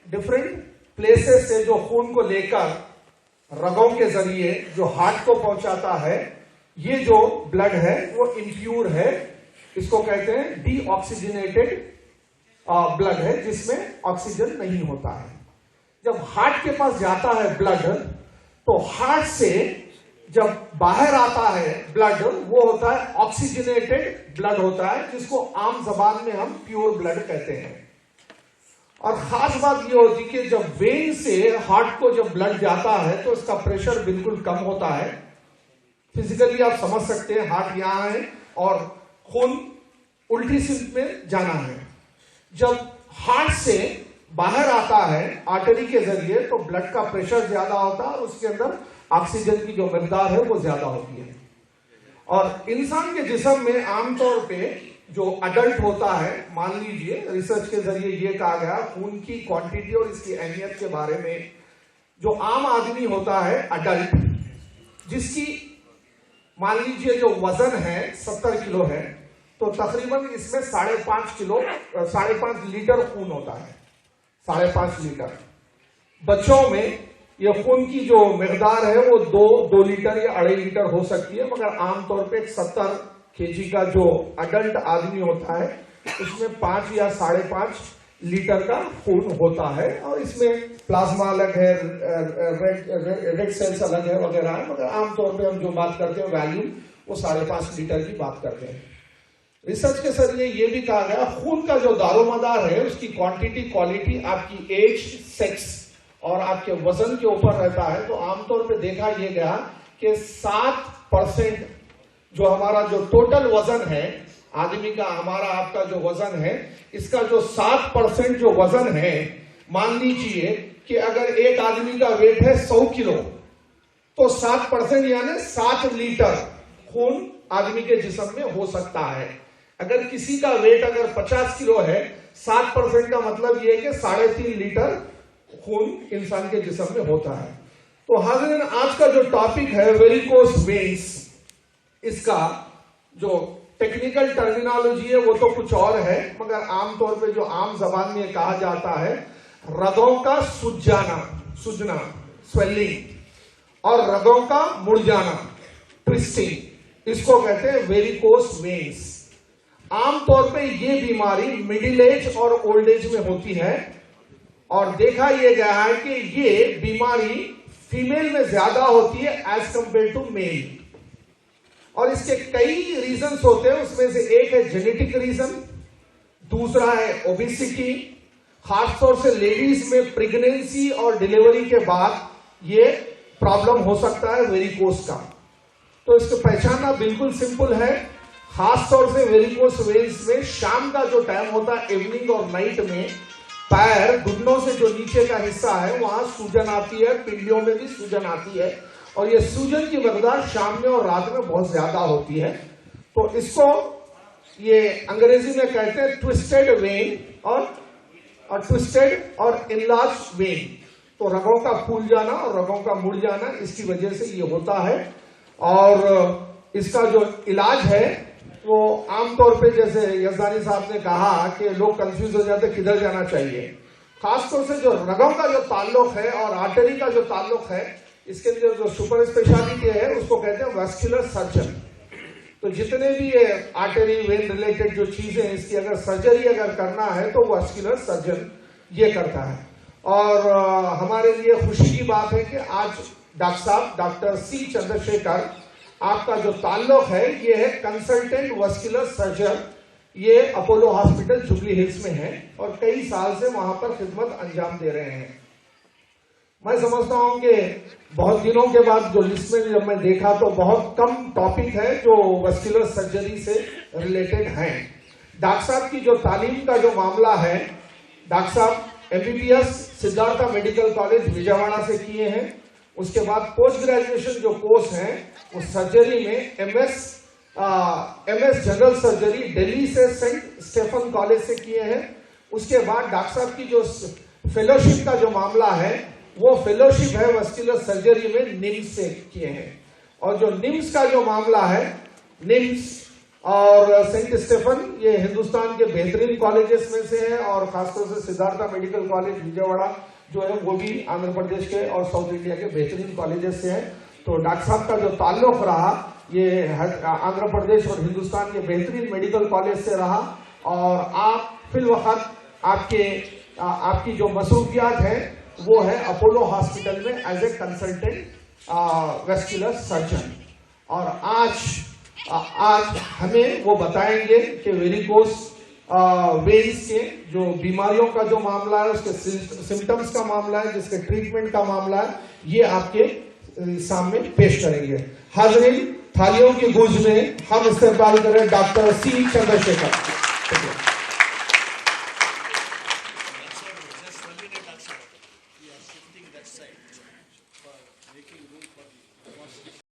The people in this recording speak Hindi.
डिफरेंट प्लेसेस से जो खून को लेकर रगों के जरिए जो हार्ट को पहुंचाता है, ये जो ब्लड है वो इम्प्योर है। इसको कहते हैं डीऑक्सीजनेटेड ब्लड है, जिसमें ऑक्सीजन नहीं होता है। जब हार्ट के पास जाता है ब्लड, तो हार्ट से जब बाहर आता है ब्लड, वो होता है ऑक्सीजनेटेड ब्लड होता है, जिसको आम जबान में हम प्योर ब्लड कहते हैं। और खास बात ये होती है कि जब वेन से हार्ट को जब ब्लड जाता है तो इसका प्रेशर बिल्कुल कम होता है। फिजिकली आप समझ सकते हैं, हार्ट यहां है और खून उल्टी सिंध में जाना है। जब हार्ट से बाहर आता है आर्टरी के जरिए, तो ब्लड का प्रेशर ज्यादा होता है और उसके अंदर ऑक्सीजन की जो मिकदार है वो ज्यादा होती है। और इंसान के जिस्म में आमतौर पे जो अडल्ट होता है, मान लीजिए रिसर्च के जरिए ये कहा गया खून की क्वांटिटी और इसकी अहमियत के बारे में, जो आम आदमी होता है अडल्ट, जिसकी मान लीजिए जो वजन है 70 किलो है, तो तकरीबन इसमें 5.5 लीटर खून होता है। 5.5 लीटर। बच्चों में ये खून की जो मिकदार है वो 2 लीटर या 2.5 लीटर हो सकती है, मगर आमतौर पे 70 केजी का जो अडल्ट आदमी होता है उसमें 5 या 5.5 लीटर का खून होता है। और इसमें प्लाज्मा अलग है, रेड सेल्स अलग है वगैरह है, मगर आमतौर पे हम जो बात करते हैं वैल्यूम वो 5.5 लीटर की बात करते हैं। रिसर्च के जरिए ये भी कहा गया खून का जो दारोमदार है उसकी क्वांटिटी क्वालिटी आपकी एज, सेक्स और आपके वजन के ऊपर रहता है। तो आमतौर पे देखा यह गया कि 7% जो हमारा जो टोटल वजन है आदमी का, हमारा आपका जो वजन है, इसका जो 7% जो वजन है, मान लीजिए कि अगर एक आदमी का वेट है 100 किलो, तो 7% यानी 7 लीटर खून आदमी के जिस्म में हो सकता है। अगर किसी का वेट अगर 50 किलो है, 7% का मतलब यह है कि 3.5 लीटर खून इंसान के जिस्म में होता है। तो हाज़रीन, आज का जो टॉपिक है वेरिकोस वेन्स, इसका जो टेक्निकल टर्मिनोलॉजी है वो तो कुछ और है, मगर आमतौर पे जो आम जबान में कहा जाता है रगों का सूजना स्वेलिंग और रगों का मुड़ जाना ट्विस्टिंग, इसको कहते हैं वेरिकोस वेन्स। आमतौर पे ये बीमारी मिडिल एज और ओल्ड एज में होती है और देखा यह गया है कि ये बीमारी फीमेल में ज्यादा होती है एज कंपेयर टू मेल। और इसके कई रीजंस होते हैं, उसमें से एक है जेनेटिक रीजन, दूसरा है ओबेसिटी, खासतौर से लेडीज में प्रेगनेंसी और डिलीवरी के बाद ये प्रॉब्लम हो सकता है वेरिकोस का। तो इसको पहचानना बिल्कुल सिंपल है। खासतौर से वेरिकोस वेन्स में शाम का जो टाइम होता है, इवनिंग और नाइट में, पैर घुटनों से जो नीचे का हिस्सा है वहां सूजन आती है, पिंडियों में भी सूजन आती है और ये सूजन की मकदार शाम में और रात में बहुत ज्यादा होती है। तो इसको ये अंग्रेजी में कहते हैं ट्विस्टेड वेन और ट्विस्टेड और इनलार्ज वेन। तो रगों का फूल जाना और रगों का मुड़ जाना, इसकी वजह से ये होता है। और इसका जो इलाज है वो आमतौर पे, जैसे यज़दानी साहब ने कहा कि लोग कंफ्यूज हो जाते किधर जाना चाहिए। खासतौर से जो रगों का जो ताल्लुक है और आर्टरी का जो ताल्लुक है, इसके लिए जो सुपर स्पेशलिटी है उसको कहते हैं वैस्कुलर सर्जन। तो जितने भी ये आर्टरी वेन रिलेटेड जो चीजें हैं, इसकी अगर सर्जरी अगर करना है तो वैस्कुलर सर्जन ये करता है। और हमारे लिए खुशी की बात है कि आज डॉक्टर साहब डॉक्टर सी चंद्रशेखर, आपका जो ताल्लुक है ये है कंसल्टेंट वैस्कुलर सर्जन, ये अपोलो हॉस्पिटल जुबली हिल्स में है और कई साल से वहां पर खिदमत अंजाम दे रहे हैं। मैं समझता हूं कि बहुत दिनों के बाद जो लिस्ट में जब मैं देखा तो बहुत कम टॉपिक है जो वैस्कुलर सर्जरी से रिलेटेड हैं। डॉक्टर साहब की जो तालीम का जो मामला है, डॉक्टर साहब MBBS Siddharth medical college Vijayawada से किए हैं। उसके बाद पोस्ट ग्रेजुएशन जो कोर्स है वो सर्जरी में एमएस जनरल सर्जरी दिल्ली से सेंट स्टेफन कॉलेज से किए हैं। उसके बाद डॉक्टर साहब की जो फेलोशिप का जो मामला है वो फेलोशिप है वैस्कुलर सर्जरी में निम्स से किए हैं। और जो निम्स का जो मामला है, निम्स और सेंट स्टेफन ये हिंदुस्तान के बेहतरीन कॉलेजेस में से है, और खासतौर से सिद्धार्था मेडिकल कॉलेज विजयवाड़ा जो है वो भी आंध्र प्रदेश के और साउथ इंडिया के बेहतरीन कॉलेजेस से है। तो डॉक्टर साहब का जो ताल्लुक रहा ये आंध्र प्रदेश और हिंदुस्तान के बेहतरीन मेडिकल कॉलेज से रहा, और आप फिलवक्त आपकी जो मसरूफियात है वो है अपोलो हॉस्पिटल में as a consultant vascular surgeon. और आज हमें वो बताएंगे कि वेरिकोस वेन्स के जो बीमारियों का जो मामला है, उसके सिम्टम्स का मामला है, जिसके ट्रीटमेंट का मामला है, ये आपके सामने पेश करेंगे। हाज़रीन, थालियों की गूंज में हम इस्तेमाल करें डॉक्टर सी चंद्रशेखर।